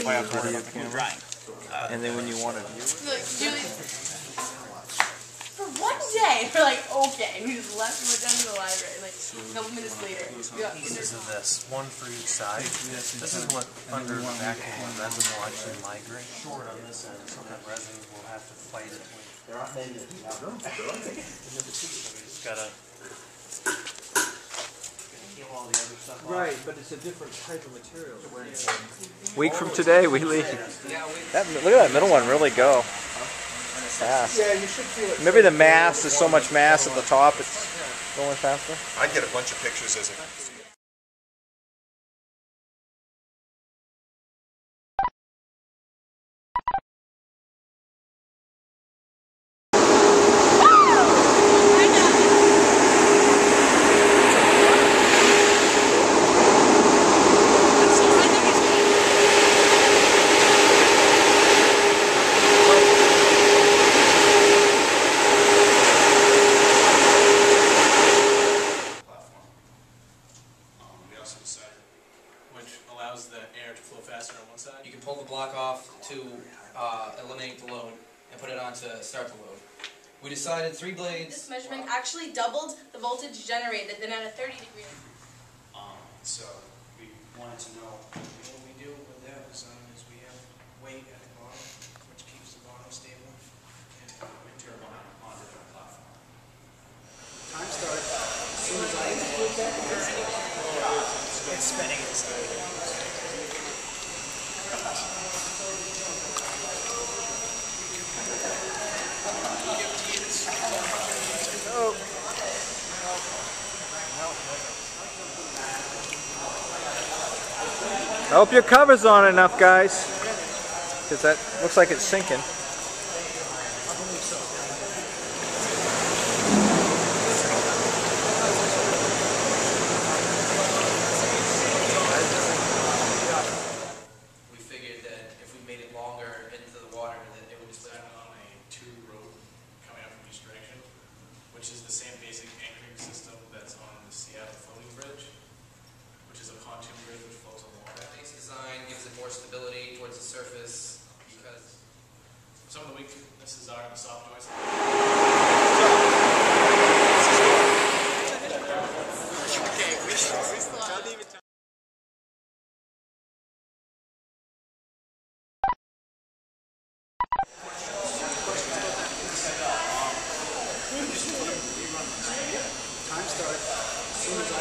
you video your camera. And then when you want to view it. Look, Julie, for one day, we're like, okay. And we just left and went down to the library. Like, a couple minutes later, we got pieces of this, one for each side. This is what under the vacuum resin will actually migrate. Short on this end, so that resin will have to fight it. Just gotta kill all the other stuff off. Right, but it's a different type of material. Week from today, we leave. Look at that middle one really go fast. Yeah, you should feel it. Maybe the mass, there's so much mass at the top, it's going faster. I'd get a bunch of pictures as a... Which allows the air to flow faster on one side. You can pull the block off to eliminate the load and put it on to start the load. We decided 3 blades. This measurement actually doubled the voltage generated, then at a 30 degree. So we wanted to know what we do with that design is we have weight at the bottom, which keeps the bottom stable, and a wind turbine on the platform. Time starts as soon as I it's spinning inside. I hope your cover's on enough, guys, because that looks like it's sinking. We figured that if we made it longer into the water, that it would just Set on a tube rope coming out from each direction, which is the same basic anchoring system that's on the Seattle floating bridge, which is a pontoon bridge which floats on the water. This design gives it more stability towards the surface because Some of the weaknesses are the soft joints. Time starts as soon as I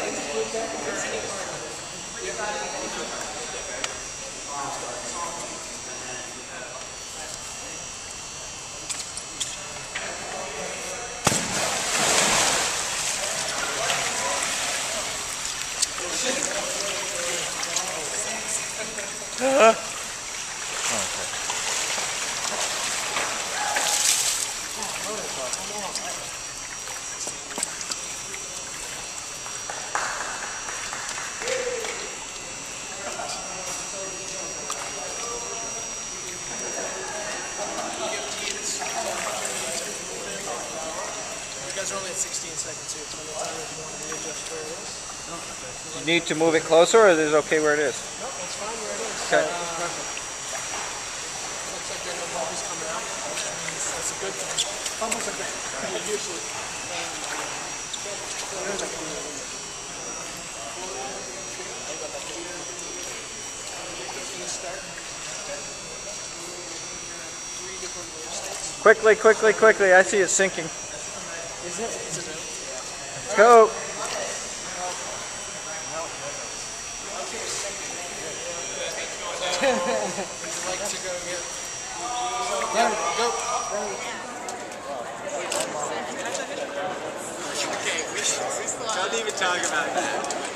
You guys are only at 16 seconds here. It's when the time if you want to readjust where it is. You need to move it closer, or is it okay where it is? No, it's fine where it is. Okay. Looks like there are no bubbles coming out, which means that's a good thing. Bubbles are bad. Usually. Quickly, quickly, quickly. I see it sinking. Is it? Let's go. Would you like to go get... There, go. Don't even talk about that.